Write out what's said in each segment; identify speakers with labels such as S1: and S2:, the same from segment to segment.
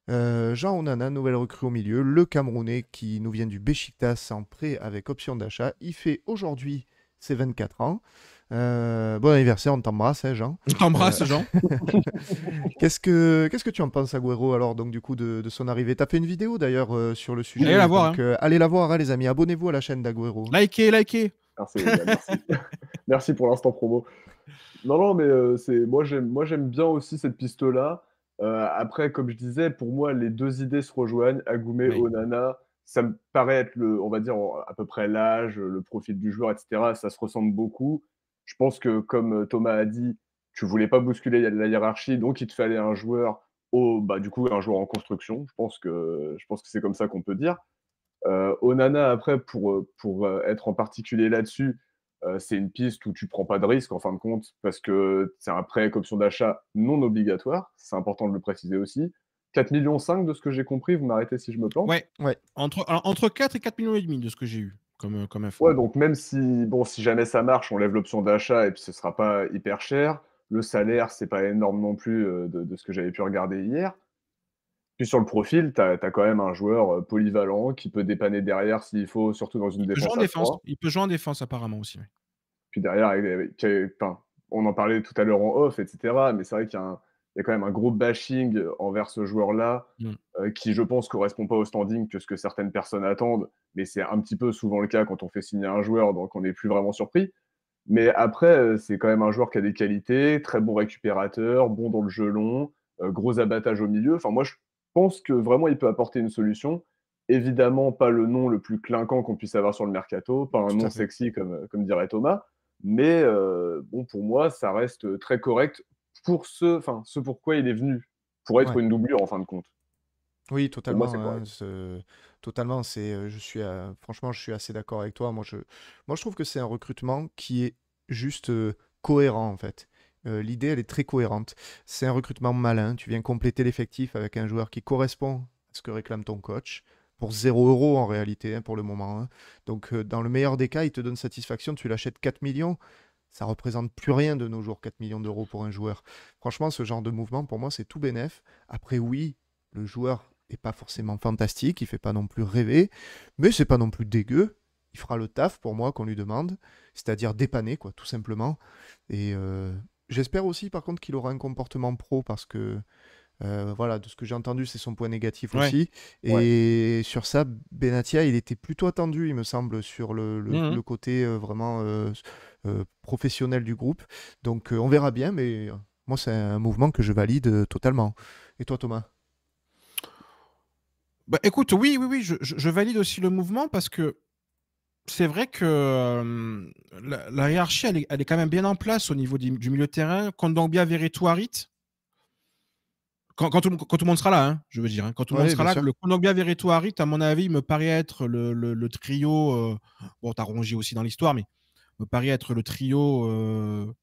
S1: Jean Onana, nouvelle recrue au milieu, le Camerounais qui nous vient du Beşiktaş en prêt avec option d'achat. Il fait aujourd'hui ses 24 ans. Bon anniversaire, on t'embrasse, hein, Jean.
S2: On t'embrasse, Jean.
S1: Qu'est-ce que tu en penses, Agüero, alors, donc, du coup, de son arrivée? Tu as fait une vidéo, d'ailleurs, sur le
S2: Allez
S1: sujet.
S2: la voir,
S1: Donc,
S2: hein.
S1: allez la voir, hein, les amis. Abonnez-vous à la chaîne d'Agüero.
S2: Likez, likez.
S3: Merci, les gars, merci. Merci pour l'instant promo. Non, non, mais moi j'aime bien aussi cette piste-là. Après, comme je disais, pour moi, les deux idées se rejoignent. Agoumé,
S2: Oui.
S3: Onana, ça me paraît être on va dire, à peu près l'âge, le profil du joueur, etc. Ça se ressemble beaucoup. Je pense que, comme Thomas a dit, tu voulais pas bousculer la hiérarchie, donc il te fallait un joueur du coup, un joueur en construction. Je pense que c'est comme ça qu'on peut dire. Onana, après, pour être en particulier là-dessus, c'est une piste où tu prends pas de risque en fin de compte, parce que c'est un prêt avec option d'achat non obligatoire. C'est important de le préciser aussi. 4,5 millions de ce que j'ai compris, vous m'arrêtez si je me plante.
S2: Ouais.
S1: Ouais.
S2: Entre 4 et 4 millions et demi de ce que j'ai eu comme info.
S3: Ouais, donc même si jamais ça marche, on lève l'option d'achat et puis ce sera pas hyper cher. Le salaire, c'est pas énorme non plus de ce que j'avais pu regarder hier. Puis sur le profil, tu as quand même un joueur polyvalent qui peut dépanner derrière s'il faut, surtout dans une
S2: Il peut jouer en
S3: défense à
S2: défense.
S3: 3.
S2: Il peut jouer en défense apparemment aussi. Ouais.
S3: Puis derrière, enfin, on en parlait tout à l'heure en off, etc. Mais c'est vrai qu'il y a quand même un gros bashing envers ce joueur-là,
S2: Mm.
S3: qui, je pense, correspond pas au standing que ce que certaines personnes attendent. Mais c'est un petit peu souvent le cas quand on fait signer un joueur, donc on n'est plus vraiment surpris. Mais après, c'est quand même un joueur qui a des qualités, très bon récupérateur, bon dans le jeu long, gros abattage au milieu. Enfin, moi, je pense que vraiment, il peut apporter une solution. Évidemment, pas le nom le plus clinquant qu'on puisse avoir sur le mercato, pas un
S1: Tout
S3: nom
S1: à fait.
S3: sexy comme dirait Thomas, mais bon, pour moi, ça reste très correct pour ce pourquoi il est venu, pour être
S1: Ouais.
S3: une doublure en fin de compte.
S1: Oui,
S3: Pour moi,
S1: totalement,
S3: c'est
S1: hein,
S3: correct.
S1: totalement. Franchement, je suis assez d'accord avec toi. Moi, je trouve que c'est un recrutement qui est juste cohérent, en fait. L'idée, elle est très cohérente. C'est un recrutement malin. Tu viens compléter l'effectif avec un joueur qui correspond à ce que réclame ton coach pour 0 € en réalité, hein, pour le moment, hein. Donc, dans le meilleur des cas, il te donne satisfaction. Tu l'achètes 4 millions. Ça représente plus rien de nos jours, 4 millions d'euros pour un joueur. Franchement, ce genre de mouvement, pour moi, c'est tout bénef. Après, oui, le joueur est pas forcément fantastique, il fait pas non plus rêver, mais c'est pas non plus dégueu. Il fera le taf pour moi qu'on lui demande, c'est-à-dire dépanner, quoi, tout simplement. Et j'espère aussi, par contre, qu'il aura un comportement pro parce que, voilà, de ce que j'ai entendu, c'est son point négatif
S2: Ouais.
S1: aussi.
S3: Ouais.
S1: Et sur ça, Benatia, il était plutôt attendu, il me semble, sur le côté vraiment professionnel du groupe. Donc on verra bien, mais moi, c'est un mouvement que je valide totalement. Et toi, Thomas?
S2: Bah, écoute, oui, je valide aussi le mouvement parce que c'est vrai que la hiérarchie, elle est quand même bien en place au niveau du milieu de terrain. Kondogbia, Verretou, Harit. Quand tout le monde sera là, hein, je veux dire. Hein. Quand tout le monde
S1: Oui,
S2: sera
S1: bien
S2: là,
S1: sûr.
S2: le Kondogbia, Verretou, Harit, à mon avis, me paraît être le trio. Bon, t'as rongé aussi dans l'histoire, mais me paraît être le trio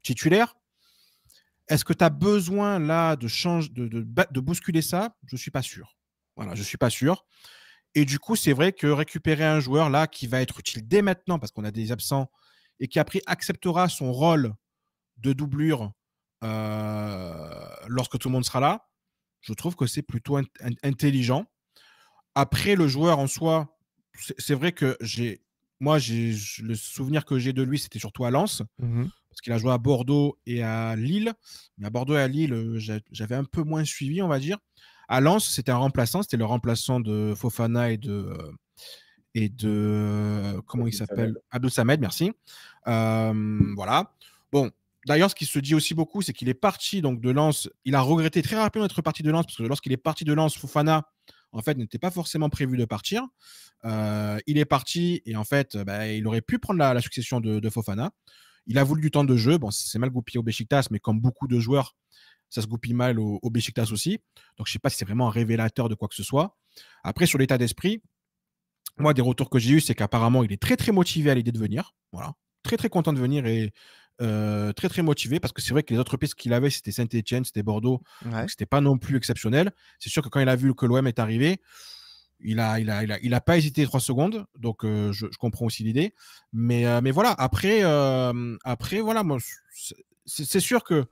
S2: titulaire. Est-ce que tu as besoin là de bousculer ça? Je ne suis pas sûr. Voilà, je ne suis pas sûr. Et du coup, c'est vrai que récupérer un joueur là qui va être utile dès maintenant parce qu'on a des absents et qui après acceptera son rôle de doublure lorsque tout le monde sera là, je trouve que c'est plutôt intelligent. Après, le joueur en soi, c'est vrai que le souvenir que j'ai de lui, c'était surtout à Lens
S1: Mhm.
S2: parce qu'il a joué à Bordeaux et à Lille. Mais à Bordeaux et à Lille, j'avais un peu moins suivi, on va dire. À Lens, c'était un remplaçant, c'était le remplaçant de Fofana et de comment il
S3: Abdel
S2: s'appelle?
S3: Samed.
S2: Abdou Samed, merci. Voilà. Bon, d'ailleurs, ce qui se dit aussi beaucoup, c'est qu'il est parti donc de Lens. Il a regretté très rapidement d'être parti de Lens parce que lorsqu'il est parti de Lens, Fofana, en fait, n'était pas forcément prévu de partir. Il est parti et en fait, il aurait pu prendre la succession de Fofana. Il a voulu du temps de jeu. Bon, c'est mal goupillé au Beşiktaş, mais comme beaucoup de joueurs, ça se goupille mal au Beşiktaş aussi. Donc, je ne sais pas si c'est vraiment un révélateur de quoi que ce soit. Après, sur l'état d'esprit, moi, des retours que j'ai eus, c'est qu'apparemment, il est très, très motivé à l'idée de venir. Voilà. Très, très content de venir et très, très motivé parce que c'est vrai que les autres pistes qu'il avait, c'était Saint-Etienne, c'était Bordeaux. Donc,
S1: Ouais.
S2: c'était pas non plus exceptionnel. C'est sûr que quand il a vu que l'OM est arrivé, il a pas hésité 3 secondes. Donc, je comprends aussi l'idée. Mais voilà, après, voilà, moi, c'est sûr que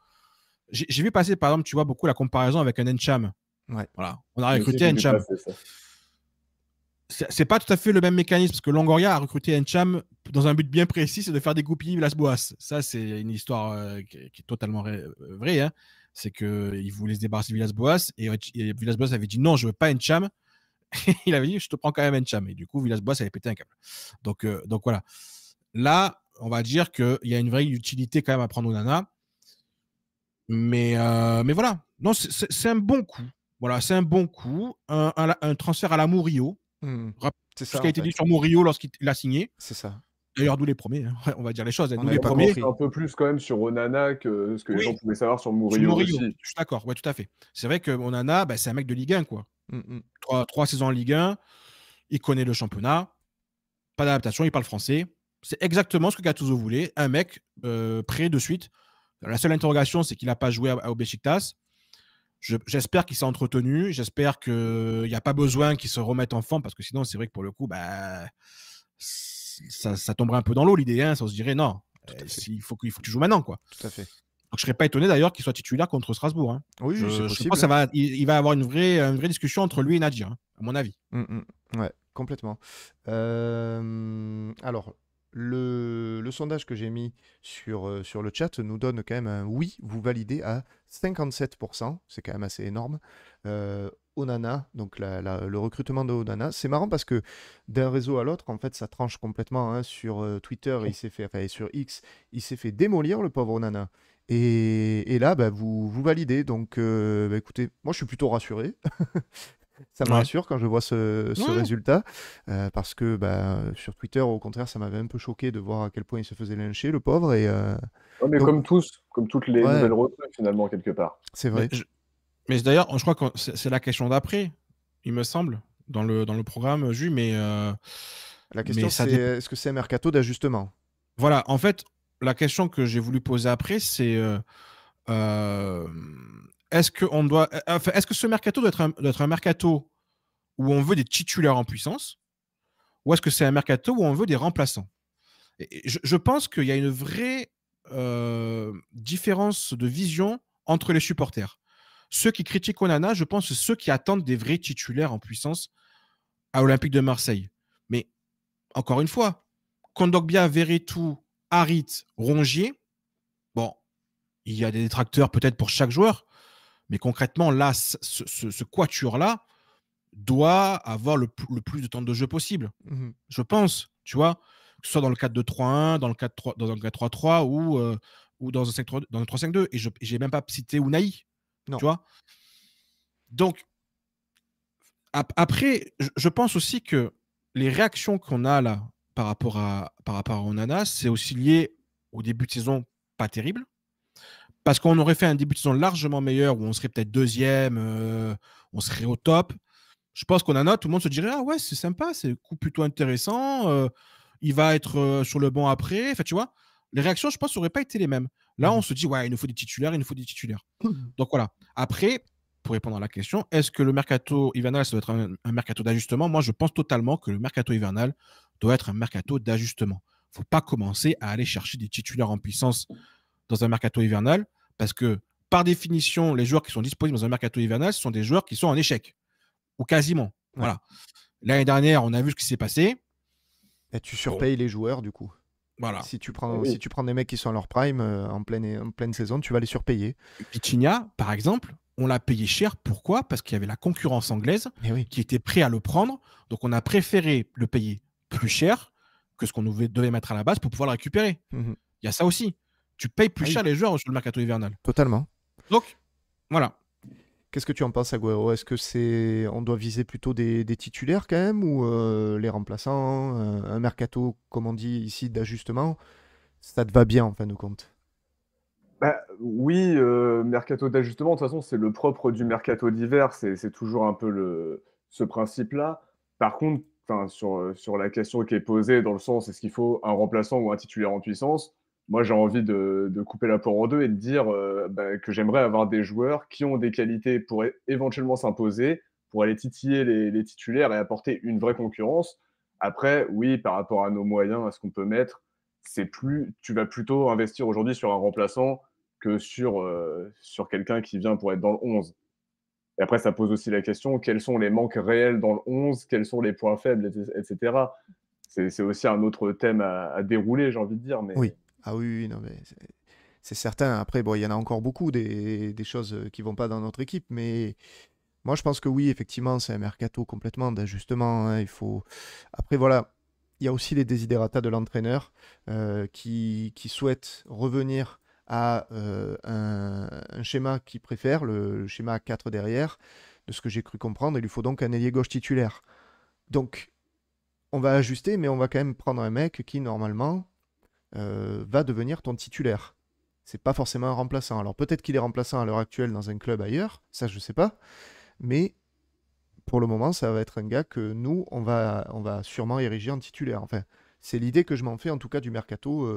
S2: j'ai vu passer, par exemple, tu vois, beaucoup la comparaison avec un Encham.
S1: Ouais.
S2: Voilà. On a
S3: Moi aussi,
S2: recruté
S3: j'ai vu
S2: Encham.
S3: passer ça.
S2: C'est pas tout à fait le même mécanisme parce que Longoria a recruté Encham dans un but bien précis, c'est de faire dégoupiller Villas-Boas. Ça, c'est une histoire qui est totalement vraie. Hein. C'est qu'il voulait se débarrasser de Villas-Boas et Villas-Boas avait dit non, je veux pas Encham. Il avait dit je te prends quand même Encham. Et du coup, Villas-Boas avait pété un câble. Donc voilà. Là, on va dire qu'il y a une vraie utilité quand même à prendre Onana. Mais voilà. Non, c'est un bon coup. Voilà, c'est un bon coup. Un transfert à la Murillo.
S1: Mmh. C'est
S2: Tout ce
S1: ça,
S2: qui a
S1: en
S2: été dit
S1: fait.
S2: sur Murillo lorsqu'il a signé.
S1: C'est ça.
S2: D'ailleurs, d'où les premiers. Hein. On va dire les choses.
S1: On
S2: D'où les
S1: n'avait pas
S3: On en
S2: premiers.
S3: sait
S1: compris.
S3: un peu plus quand même sur Onana que ce que les gens
S2: Oui,
S3: pouvaient savoir sur
S2: sur
S3: Murillo
S2: Murillo.
S3: aussi.
S2: Je suis d'accord. Ouais, tout à fait. C'est vrai que Onana, c'est un mec de Ligue 1, quoi.
S1: Mmh mh.
S2: Trois saisons en Ligue 1. Il connaît le championnat. Pas d'adaptation. Il parle français. C'est exactement ce que Gattuso voulait. Un mec prêt de suite. La seule interrogation, c'est qu'il n'a pas joué au Besiktas. J'espère qu'il s'est entretenu. J'espère qu'il n'y a pas besoin qu'il se remette en forme parce que sinon, c'est vrai que pour le coup, ça tomberait un peu dans l'eau l'idée. Hein, ça se dirait non,
S1: Tout à fait.
S2: il faut que tu joues maintenant. Quoi.
S1: Tout à fait.
S2: Donc, je ne serais pas étonné d'ailleurs qu'il soit titulaire contre Strasbourg. Hein.
S1: Oui, c'est
S2: Je
S1: possible.
S2: pense qu'il va avoir une vraie discussion entre lui et Nadir, hein, à mon avis.
S1: Ouais, complètement. Alors, le sondage que j'ai mis sur le chat nous donne quand même un oui, vous validez à 57%, c'est quand même assez énorme. Onana, donc le recrutement de Onana, c'est marrant parce que d'un réseau à l'autre, en fait, ça tranche complètement. Hein. Sur Twitter, et sur X, il s'est fait démolir, le pauvre Onana. Et là, vous validez. Donc, écoutez, moi, je suis plutôt rassuré. Ça me
S2: Ouais.
S1: rassure quand je vois ce
S2: Ouais.
S1: résultat, parce que sur Twitter, au contraire, ça m'avait un peu choqué de voir à quel point il se faisait lyncher, le pauvre.
S3: Ouais, mais
S1: Donc,
S3: comme toutes les
S1: ouais,
S3: nouvelles recrues finalement quelque part.
S1: c'est
S2: Mais,
S1: vrai.
S2: mais d'ailleurs, je crois que c'est la question d'après, il me semble, dans le programme, Jus,
S1: La question,
S2: mais ça
S1: c'est
S2: dépend.
S1: est-ce que c'est un mercato d'ajustement?
S2: Voilà, en fait, la question que j'ai voulu poser après, c'est euh, est-ce que ce mercato doit être un mercato où on veut des titulaires en puissance, ou est-ce que c'est un mercato où on veut des remplaçants? Et je pense qu'il y a une vraie différence de vision entre les supporters. Ceux qui critiquent Onana, je pense, c'est ceux qui attendent des vrais titulaires en puissance à Olympique de Marseille. Mais encore une fois, Kondogbia, Verretou, Harit, Rongier, bon, il y a des détracteurs peut-être pour chaque joueur, mais concrètement, là, ce quatuor-là doit avoir le plus de temps de jeu possible.
S1: Mhm.
S2: Je pense, tu vois, que ce soit dans le 4-2-3-1, dans le 4-3-3 ou dans un 3-5-2. Et je n'ai même pas cité Unai,
S1: Non.
S2: tu vois. Donc, après, je pense aussi que les réactions qu'on a là par rapport à Onana, c'est aussi lié au début de saison pas terrible. Parce qu'on aurait fait un début de saison largement meilleur où on serait peut-être deuxième, on serait au top. Je pense qu'Onana, tout le monde se dirait ah ouais, c'est sympa, c'est un coup plutôt intéressant. Il va être sur le banc après. Enfin, tu vois, les réactions, je pense, n'auraient pas été les mêmes. Là, on se dit ouais, il nous faut des titulaires, il nous faut des titulaires. Donc voilà. Après, pour répondre à la question, est-ce que le mercato hivernal, ça doit être un mercato d'ajustement? Moi, je pense totalement que le mercato hivernal doit être un mercato d'ajustement. Il ne faut pas commencer à aller chercher des titulaires en puissance dans un mercato hivernal parce que, par définition, les joueurs qui sont disponibles dans un mercato hivernal, ce sont des joueurs qui sont en échec ou quasiment.
S1: Ouais.
S2: Voilà. L'année dernière, on a vu ce qui s'est passé.
S1: Et tu
S2: Bon,
S1: surpayes les joueurs, du coup.
S2: voilà.
S1: Si tu
S3: Eh
S1: prends,
S3: oui.
S1: si tu prends des mecs qui sont à leur prime en pleine saison, tu vas les surpayer.
S2: Vitinha, par exemple, on l'a payé cher. Pourquoi? Parce qu'il y avait la concurrence anglaise
S1: Mais oui.
S2: qui était prêt à le prendre. Donc, on a préféré le payer plus cher que ce qu'on devait mettre à la base pour pouvoir le récupérer.
S1: Mhm.
S2: Il y a ça aussi. Tu payes plus
S1: Ah oui.
S2: cher les joueurs sur le mercato hivernal.
S1: Totalement.
S2: Donc, voilà.
S1: Qu'est-ce que tu en penses, Agüero? Est-ce que on doit viser plutôt des titulaires quand même ou les remplaçants, un mercato, comme on dit ici, d'ajustement? Ça te va bien en fin de compte?
S3: Oui, mercato d'ajustement, de toute façon, c'est le propre du mercato d'hiver, c'est toujours un peu ce principe-là. Par contre, sur la question qui est posée, dans le sens, est-ce qu'il faut un remplaçant ou un titulaire en puissance? Moi, j'ai envie de couper la poire en deux et de dire que j'aimerais avoir des joueurs qui ont des qualités pour éventuellement s'imposer, pour aller titiller les titulaires et apporter une vraie concurrence. Après, oui, par rapport à nos moyens, à ce qu'on peut mettre, tu vas plutôt investir aujourd'hui sur un remplaçant que sur quelqu'un qui vient pour être dans le 11. Et après, ça pose aussi la question, quels sont les manques réels dans le 11, quels sont les points faibles, etc. C'est aussi un autre thème à dérouler, j'ai envie de dire.
S1: Oui.
S3: Mais
S1: Ah oui, oui, non, mais c'est certain. Après, bon, il y en a encore beaucoup des choses qui vont pas dans notre équipe, mais moi, je pense que oui, effectivement, c'est un mercato complètement d'ajustement, hein. Il faut. Après, voilà, il y a aussi les desiderata de l'entraîneur qui souhaite revenir à un schéma qu'il préfère, le schéma à 4 derrière, de ce que j'ai cru comprendre. Il lui faut donc un ailier gauche titulaire. Donc, on va ajuster, mais on va quand même prendre un mec qui, normalement, va devenir ton titulaire. C'est pas forcément un remplaçant. Alors, peut-être qu'il est remplaçant à l'heure actuelle dans un club ailleurs, ça, je sais pas. Mais pour le moment, ça va être un gars que nous, on va sûrement ériger en titulaire. Enfin, c'est l'idée que je m'en fais, en tout cas, du mercato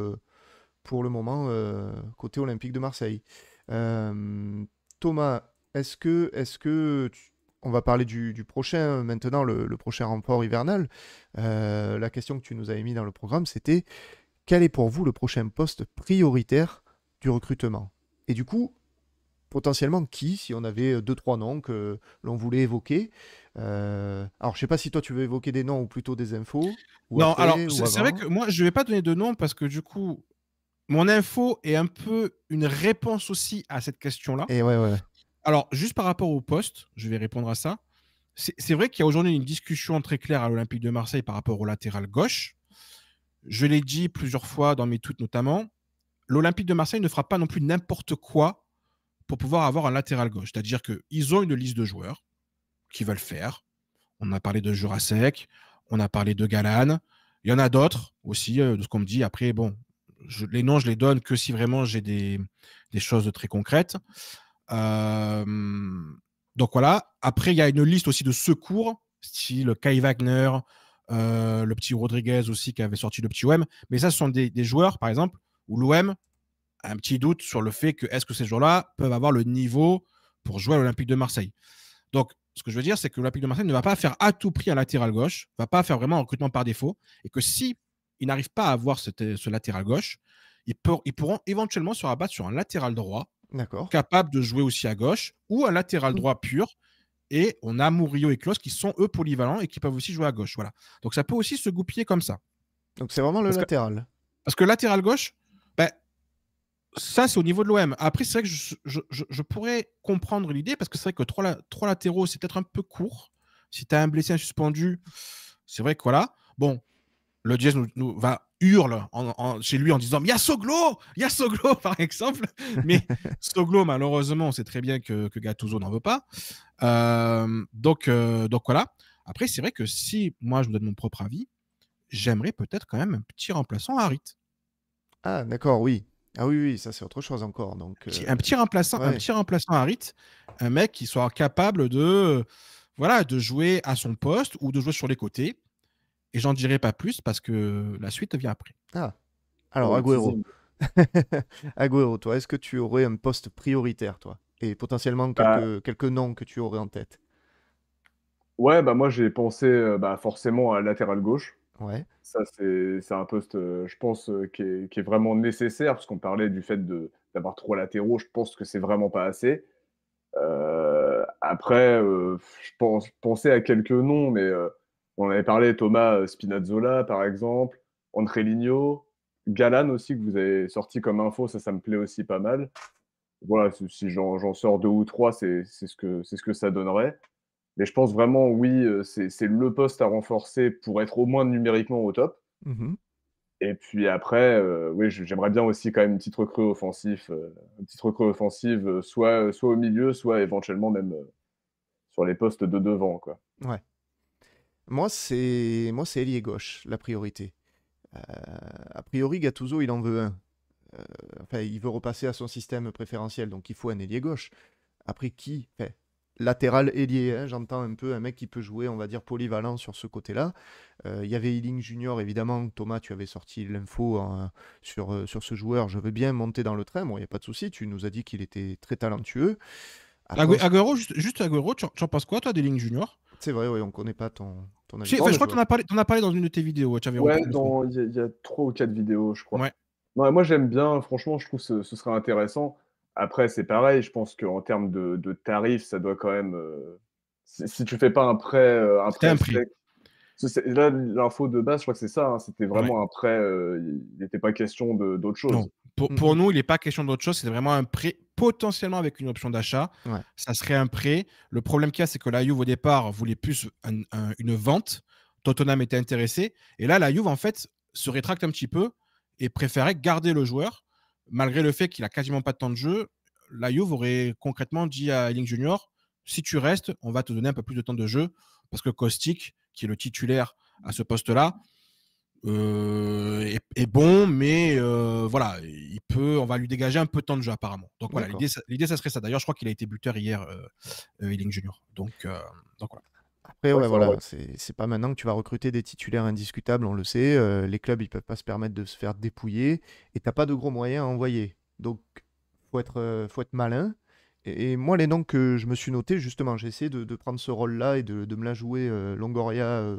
S1: pour le moment, côté Olympique de Marseille. Euh, Thomas, on va parler du prochain maintenant, le prochain renfort hivernal. La question que tu nous avais mis dans le programme, c'était quel est pour vous le prochain poste prioritaire du recrutement? Et du coup, potentiellement qui, si on avait deux, trois noms que l'on voulait évoquer. Alors, je sais pas si toi tu veux évoquer des noms ou plutôt des infos, ou
S2: Non, alors,
S1: après, ou
S2: c'est vrai
S1: avant.
S2: que moi, je vais pas donner de nom parce que du coup, mon info est un peu une réponse aussi à cette question-là.
S1: Et ouais, ouais, ouais.
S2: Alors, juste par rapport au poste, je vais répondre à ça. C'est vrai qu'il y a aujourd'hui une discussion très claire à l'Olympique de Marseille par rapport au latéral gauche. Je l'ai dit plusieurs fois dans mes tweets notamment, l'Olympique de Marseille ne fera pas non plus n'importe quoi pour pouvoir avoir un latéral gauche. C'est-à-dire qu'ils ont une liste de joueurs qui veulent faire. On a parlé de Jurasek, on a parlé de Galán. Il y en a d'autres aussi, de ce qu'on me dit. Après, bon, les noms, je les donne que si vraiment j'ai des choses très concrètes. Euh, donc voilà. Après, il y a une liste aussi de secours, style Kai Wagner, le petit Rodriguez aussi qui avait sorti le petit OM. Mais ça, ce sont des joueurs, par exemple, où l'OM a un petit doute sur le fait que est-ce que ces joueurs-là peuvent avoir le niveau pour jouer à l'Olympique de Marseille. Donc, ce que je veux dire, c'est que l'Olympique de Marseille ne va pas faire à tout prix un latéral gauche, ne va pas faire vraiment un recrutement par défaut, et que si ils n'arrivent pas à avoir ce latéral gauche, ils pourront éventuellement se rabattre sur un latéral droit
S1: D'accord.
S2: capable de jouer aussi à gauche ou un latéral droit pur. Et on a Murillo et Klose qui sont eux polyvalents et qui peuvent aussi jouer à gauche. Voilà. Donc ça peut aussi se goupiller comme ça.
S1: Donc c'est vraiment le
S2: Parce que,
S1: latéral.
S2: parce que latéral gauche, ben, ça, c'est au niveau de l'OM. Après, c'est vrai que je pourrais comprendre l'idée parce que c'est vrai que trois latéraux, c'est peut-être un peu court. Si tu as un blessé, un suspendu, c'est vrai que voilà. Bon, le Diaz nous va hurle chez lui en disant il y a Soglo par exemple. Mais Soglo, malheureusement, on sait très bien que Gattuso n'en veut pas. Donc voilà. Après, c'est vrai que si moi je me donne mon propre avis, j'aimerais peut-être quand même un petit remplaçant à Harit.
S1: Ah, d'accord, oui. Ah oui, oui, ça c'est autre chose encore. Donc,
S2: Un petit remplaçant
S1: ouais.
S2: à Harit, un mec qui soit capable de, voilà, de jouer à son poste ou de jouer sur les côtés. Et j'en dirai pas plus parce que la suite vient après.
S1: Ah, alors
S3: pour le
S1: Agüero.
S3: teasing.
S1: Agüero, toi, est-ce que tu aurais un poste prioritaire, toi? Et potentiellement
S3: Bah,
S1: quelques noms que tu aurais en tête?
S3: ouais, bah moi j'ai pensé forcément à latéral gauche.
S1: Ouais.
S3: Ça, c'est un poste, je pense, qui est vraiment nécessaire, parce qu'on parlait du fait d'avoir 3 latéraux. Je pense que c'est vraiment pas assez. Après, je pensais à quelques noms, mais on avait parlé, Thomas, Spinazzola, par exemple, André Galán aussi, que vous avez sorti comme info, ça me plaît aussi pas mal. Voilà, si j'en sors 2 ou 3, c'est ce que ça donnerait. Mais je pense vraiment, oui, c'est le poste à renforcer pour être au moins numériquement au top.
S1: Mhm.
S3: Et puis après, oui, j'aimerais bien aussi quand même une petite recrue offensive, soit au milieu, soit éventuellement même, sur les postes de devant, quoi.
S1: Ouais. Moi c'est ailier gauche, la priorité. Euh, A priori, Gattuso, il en veut un. Euh, enfin, il veut repasser à son système préférentiel, donc il faut un ailier gauche. Après, qui? Enfin, latéral ailier, hein, j'entends un peu un mec qui peut jouer, on va dire, polyvalent sur ce côté-là. Il y avait Ealing Junior, évidemment. Thomas, tu avais sorti l'info sur ce joueur. Je veux bien monter dans le train, bon, il n'y a pas de souci. Tu nous as dit qu'il était très talentueux. Après,
S2: Agüero, juste Agüero, tu en penses quoi, toi, des lignes juniors?
S1: c'est vrai, ouais, on ne connaît pas ton avis
S2: Enfin,
S1: sur
S2: je
S1: le
S2: crois que
S1: joueur.
S2: t'en as parlé dans une de tes vidéos, tu avais
S3: Ouais,
S2: repris le truc.
S3: il y a 3 ou 4 vidéos, je crois.
S2: Ouais.
S3: Non, et moi j'aime bien, franchement, je trouve ce serait intéressant. Après, c'est pareil, je pense qu'en termes de tarifs, ça doit quand même, si tu fais pas un
S2: C'était
S3: prêt
S2: un prix.
S3: sec. Là, l'info de base, je crois que c'est ça, hein, c'était
S2: Ouais.
S3: vraiment un prêt, il n'était pas question d'autre
S2: Non.
S3: chose.
S2: Pour nous, il n'est pas question d'autre chose. C'est vraiment un prêt potentiellement avec une option d'achat.
S1: Ouais.
S2: Ça serait un prêt. Le problème qu'il y a, c'est que la Juve, au départ, voulait plus une vente. Tottenham était intéressé. Et là, la Juve, en fait, se rétracte un petit peu et préférait garder le joueur, malgré le fait qu'il a quasiment pas de temps de jeu. La Juve aurait concrètement dit à Ealing Junior, si tu restes, on va te donner un peu plus de temps de jeu, parce que Kostic, qui est le titulaire à ce poste-là, est bon, mais voilà, on va lui dégager un peu de temps de jeu apparemment. Donc voilà, l'idée ça serait ça. D'ailleurs, je crois qu'il a été buteur hier, Ealing Junior. Donc voilà.
S1: Après,
S3: Ouais,
S1: ouais,
S3: c'est
S1: voilà,
S3: vrai.
S1: c'est pas maintenant que tu vas recruter des titulaires indiscutables, on le sait. Les clubs, ils peuvent pas se permettre de se faire dépouiller et t'as pas de gros moyens à envoyer. Donc, faut être malin. Et moi, les noms que je me suis notés, justement, j'ai essayé de prendre ce rôle-là et de me la jouer Longoria,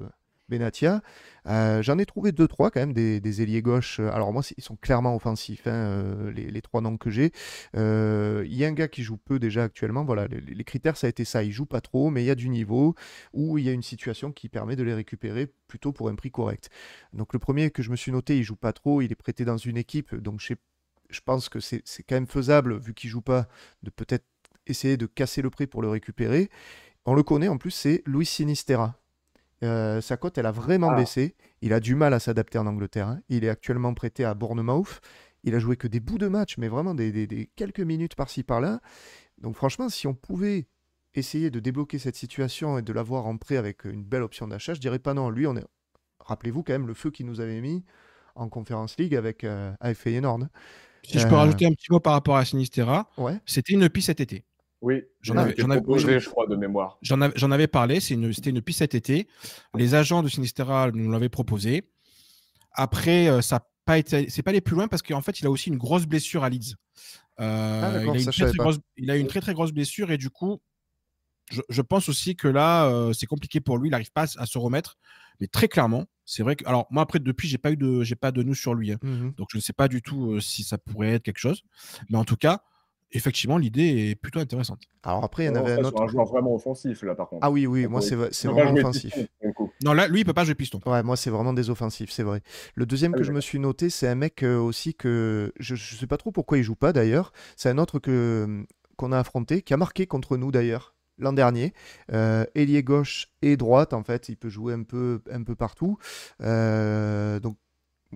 S1: Benatia. J'en ai trouvé deux, trois quand même, des ailiers gauches. Alors moi, ils sont clairement offensifs, hein, les trois noms que j'ai. Il y a un gars qui joue peu déjà actuellement. Voilà, les critères, ça a été ça. Il joue pas trop, mais il y a du niveau, où il y a une situation qui permet de les récupérer plutôt pour un prix correct. Donc le premier que je me suis noté, il joue pas trop, il est prêté dans une équipe, donc je pense que c'est quand même faisable, vu qu'il joue pas, de peut-être essayer de casser le prix pour le récupérer. On le connaît en plus, c'est Luis Sinistera. Sa cote, elle a vraiment
S3: Ah,
S1: baissé. Il a du mal à s'adapter en Angleterre, hein. Il est actuellement prêté à Bournemouth. Il a joué que des bouts de match, mais vraiment des quelques minutes par-ci par-là. Donc franchement, si on pouvait essayer de débloquer cette situation et de l'avoir en prêt avec une belle option d'achat, je dirais pas non. Lui, rappelez-vous quand même le feu qu'il nous avait mis en Conference League avec Feyenoord.
S2: Si je peux
S1: Euh,
S2: rajouter un petit mot par rapport à Sinistera,
S1: ouais.
S2: c'était une piste cet été.
S3: oui,
S2: J'en
S3: il
S1: Ah,
S2: avais,
S3: était
S2: j'en avais, oui,
S3: proposé, je crois, de mémoire.
S2: j'en avais parlé. C'était une piste cet été. Les agents de Sinistera nous l'avaient proposé. Après, ça n'a pas été, c'est pas allé plus loin parce qu'en fait, il a aussi une grosse blessure à Leeds.
S1: ah d'accord, ça je savais pas.
S2: Il a une très très grosse blessure et du coup, je pense aussi que là, c'est compliqué pour lui. Il n'arrive pas à se remettre. Mais très clairement, c'est vrai que. Alors, moi, après, depuis, j'ai pas de news sur lui, hein.
S1: Mhm.
S2: Donc, je ne sais pas du tout si ça pourrait être quelque chose. Mais en tout cas, effectivement, l'idée est plutôt intéressante.
S1: Alors après, il y en
S3: Non,
S1: avait
S3: ça
S1: un
S3: sur
S1: autre.
S3: un joueur vraiment offensif, là, par
S1: Ah
S3: contre.
S1: oui, oui, moi
S3: Il
S1: c'est
S3: peut pas
S1: vraiment
S3: jouer piston,
S1: offensif.
S3: pour le coup.
S2: Non, là, lui, il peut pas jouer piston.
S1: Ouais, moi c'est vraiment des offensifs, c'est vrai. Le deuxième
S3: Ah
S1: que
S3: oui,
S1: je me
S3: d'accord.
S1: suis noté, c'est un mec aussi que je sais pas trop pourquoi il joue pas d'ailleurs. C'est un autre qu'on a affronté, qui a marqué contre nous d'ailleurs l'an dernier. Ailier gauche et droite, en fait, il peut jouer un peu partout. Donc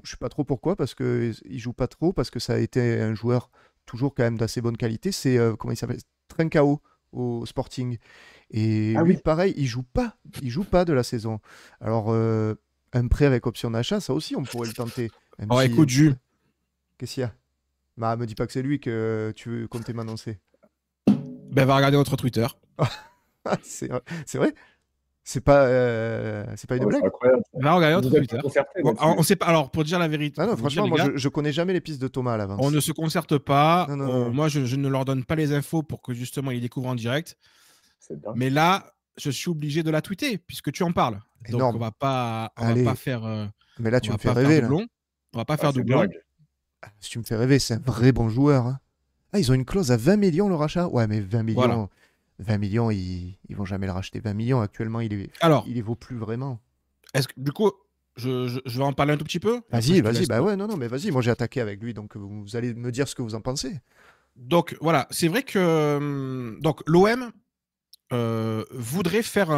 S1: je sais pas trop pourquoi, parce que il joue pas trop, parce que ça a été un joueur toujours quand même d'assez bonne qualité. C'est comment il s'appelle? Trincao au Sporting. Et
S3: Ah
S1: lui,
S3: oui,
S1: pareil, il joue pas de la saison. Alors, un prêt avec option d'achat, ça aussi, on pourrait le tenter. Même
S2: Alors,
S1: si,
S2: écoute, Jules,
S1: qu'est-ce qu'il y a? Bah, me dis pas que c'est lui que tu veux compter m'annoncer.
S2: ben, va regarder notre Twitter.
S1: C'est vrai? C'est pas
S3: ah
S1: une
S3: bah, c'est
S1: blague?
S3: incroyable ça.
S2: Va regarder
S3: Vous
S2: notre
S3: êtes pas
S2: Twitter.
S3: concerté
S2: Bon, alors,
S3: là-dessus.
S2: on sait pas. Alors, pour dire la vérité,
S1: Ah non,
S2: pour vous dire,
S1: franchement,
S2: les
S1: moi,
S2: gars,
S1: je connais jamais les pistes de Thomas à
S2: on
S1: l'avance.
S2: ne se concerte pas.
S1: Non, non, non.
S2: Moi, je ne leur donne pas les infos pour que justement ils découvrent en direct.
S3: C'est dingue.
S2: Mais là, je suis obligé de la tweeter puisque tu en parles. Donc,
S1: Énorme.
S2: on va pas
S1: Allez.
S2: faire,
S1: Mais là,
S2: on
S1: tu me
S2: va
S1: fais
S2: pas faire
S1: rêver, là.
S2: doublon. On va pas
S3: Ah,
S2: faire
S3: c'est
S2: doublon.
S3: dingue.
S1: Ah, si tu me fais rêver, c'est un vrai bon joueur, hein. Ah, ils ont une clause à 20 millions le rachat? Ouais, mais
S2: Voilà.
S1: 20 millions, ils vont jamais le racheter. 20 millions, actuellement,
S2: Alors,
S1: il les vaut plus vraiment.
S2: du coup, je vais en parler un tout petit peu. Et après,
S1: Vas-y,
S2: je te
S1: vas-y,
S2: laisse.
S1: bah ouais, non, non, mais vas-y, moi j'ai attaqué avec lui, donc vous allez me dire ce que vous en pensez.
S2: Donc voilà, c'est vrai que donc l'OM voudrait faire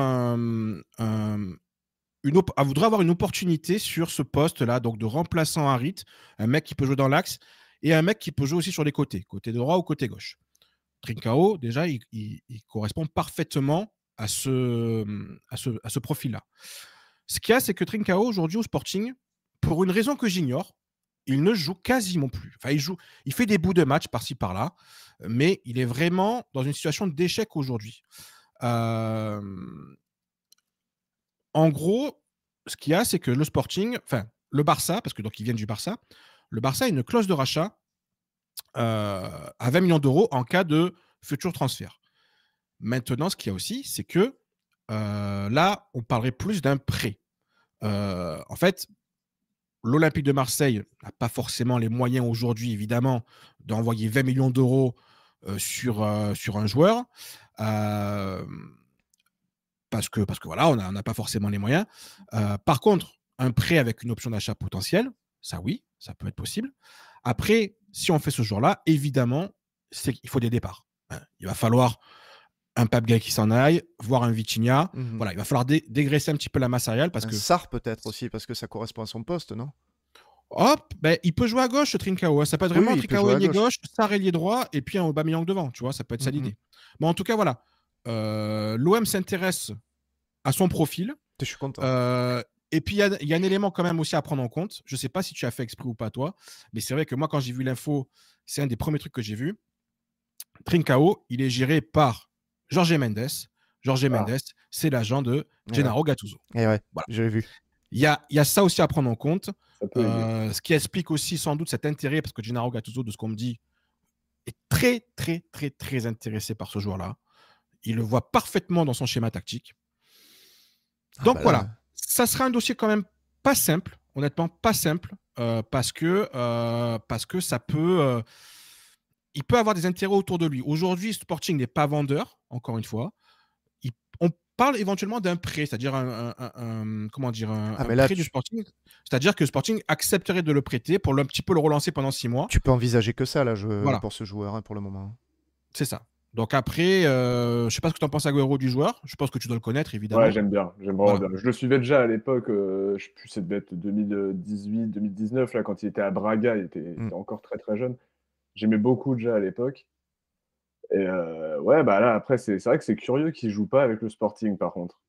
S2: voudrait avoir une opportunité sur ce poste-là, donc de remplaçant Harit, un mec qui peut jouer dans l'axe et un mec qui peut jouer aussi sur les côtés, côté droit ou côté gauche. Trincao, déjà, il correspond parfaitement à ce profil-là. Ce qu'il y a, c'est que Trincao, aujourd'hui, au Sporting, pour une raison que j'ignore, il ne joue quasiment plus. Enfin, il fait des bouts de match par-ci, par-là, mais il est vraiment dans une situation d'échec aujourd'hui. Euh, En gros, ce qu'il y a, c'est que le Sporting, enfin, le Barça, parce que donc ils viennent du Barça, le Barça a une clause de rachat à 20 millions d'euros en cas de futur transfert. Maintenant, ce qu'il y a aussi, c'est que là, on parlerait plus d'un prêt. En fait, l'Olympique de Marseille n'a pas forcément les moyens aujourd'hui, évidemment, d'envoyer 20 millions d'euros sur un joueur. Parce que voilà, on n'a pas forcément les moyens. Par contre, un prêt avec une option d'achat potentielle, ça oui, ça peut être possible. Après, si on fait ce jour-là, évidemment, il faut des départs. Il va falloir un Pape Gueye qui s'en aille, voire un Vitinha. Voilà, il va falloir dégraisser un petit peu la masse salariale. Parce que
S1: Sarr peut-être aussi, parce que ça correspond à son poste, non?
S2: Hop, il peut jouer à gauche, Trincao. Ça peut être vraiment Trincao ailier gauche, Sarr ailier droit, et puis un Aubameyang devant. Tu vois, ça peut être ça l'idée. Mais en tout cas, voilà. L'OM s'intéresse à son profil.
S1: Je suis content.
S2: Et puis, il y a un élément quand même aussi à prendre en compte. Je ne sais pas si tu as fait exprès ou pas, toi, mais c'est vrai que moi, quand j'ai vu l'info, c'est un des premiers trucs que j'ai vu. Trincao, il est géré par Jorge Mendes. Jorge Mendes, c'est l'agent de Gennaro Gattuso.
S1: Et ouais, voilà. J'ai vu.
S2: Il y a ça aussi à prendre en compte. Ce qui explique aussi sans doute cet intérêt, parce que Gennaro Gattuso, de ce qu'on me dit, est très, très, très, très intéressé par ce joueur-là. Il le voit parfaitement dans son schéma tactique. Donc voilà, ça sera un dossier quand même pas simple, honnêtement pas simple, parce que ça peut, il peut avoir des intérêts autour de lui. Aujourd'hui, Sporting n'est pas vendeur, encore une fois. On parle éventuellement d'un prêt, c'est-à-dire un prêt du Sporting. C'est-à-dire que Sporting accepterait de le prêter pour un petit peu le relancer pendant 6 mois.
S1: Tu peux envisager que ça là, pour ce joueur pour le moment.
S2: C'est ça. Donc après, je ne sais pas ce que tu en penses, Agüero, du joueur. Je pense que tu dois le connaître, évidemment.
S3: Ouais, j'aime bien. J'aime vraiment bien. Je le suivais déjà à l'époque, je ne sais plus, ça devait être 2018, 2019, là, quand il était à Braga, il était encore très très jeune. J'aimais beaucoup déjà à l'époque. Et ouais, là, après, c'est vrai que c'est curieux qu'il ne joue pas avec le Sporting, par contre.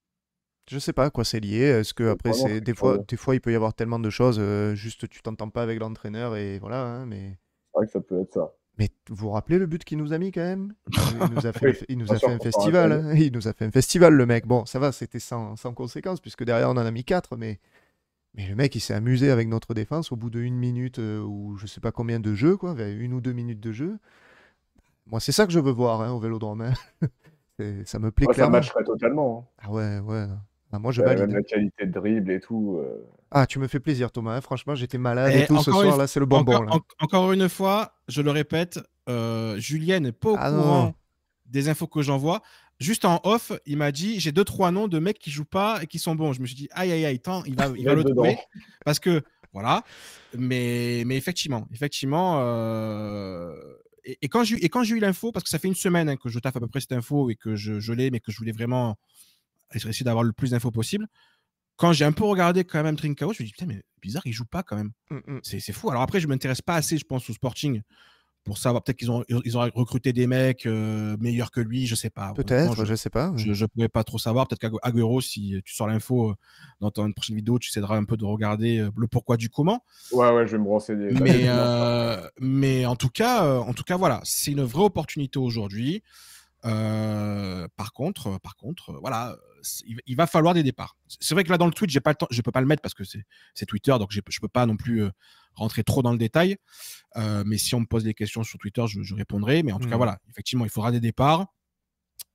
S1: Je sais pas à quoi c'est lié. Est-ce que après, des fois, il peut y avoir tellement de choses, juste tu t'entends pas avec l'entraîneur et voilà. Hein, mais
S3: c'est vrai que ça peut être ça.
S1: Mais vous vous rappelez le but qu'il nous a mis quand même? Il nous a fait, il nous a fait un festival. Hein. Il nous a fait un festival, le mec. Bon, ça va, c'était sans conséquence, puisque derrière, on en a mis 4. Mais le mec, il s'est amusé avec notre défense au bout de 1 minute ou je sais pas combien de jeux, quoi. 1 ou 2 minutes de jeu. Moi, c'est ça que je veux voir au Vélodrome. Hein. Ça me plaît clairement.
S3: Ça matcherait totalement.
S1: Hein. Ah ouais. Ah, moi, je valide.
S3: Même la qualité de dribble et tout.
S1: Ah, tu me fais plaisir, Thomas. Hein. Franchement, j'étais malade et tout ce soir. Là, c'est le bonbon.
S2: Encore une fois, je le répète, Julien n'est pas au courant des infos que j'envoie. Juste en off, il m'a dit j'ai 2-3 noms de mecs qui jouent pas et qui sont bons. Je me suis dit aïe, il va le trouver. Parce que, voilà. Mais effectivement. Et quand j'ai eu l'info, parce que ça fait 1 semaine que je taffe à peu près cette info et que je l'ai, mais que je voulais vraiment essayer d'avoir le plus d'infos possible. Quand j'ai un peu regardé quand même Trincao, je me suis dit putain, mais bizarre, il joue pas quand même. C'est fou. Alors après, je m'intéresse pas assez, je pense, au Sporting pour savoir. Peut-être qu'ils auraient recruté des mecs meilleurs que lui, je sais pas.
S1: Peut-être, je sais pas.
S2: Je pourrais pas trop savoir. Peut-être qu'Agüero, si tu sors l'info dans une prochaine vidéo, tu essaieras un peu de regarder le pourquoi du comment.
S3: Ouais, je vais me renseigner.
S2: Mais en tout cas, voilà, c'est une vraie opportunité aujourd'hui. Par contre, voilà, il va falloir des départs. C'est vrai que là, dans le tweet, j'ai pas le temps, je peux pas le mettre parce que c'est Twitter, donc je peux pas non plus rentrer trop dans le détail. Mais si on me pose des questions sur Twitter, je répondrai. Mais en tout cas, voilà, effectivement, il faudra des départs.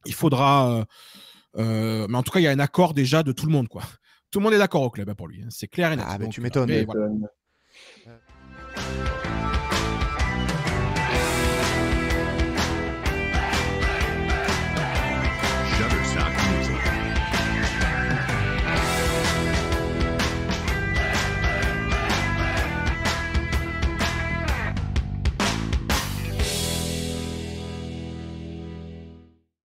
S2: Il faudra. Mais en tout cas, il y a un accord déjà de tout le monde, quoi. Tout le monde est d'accord au club pour lui. Hein. C'est clair et net.
S1: Ah, mais tu m'étonnes.
S2: Voilà.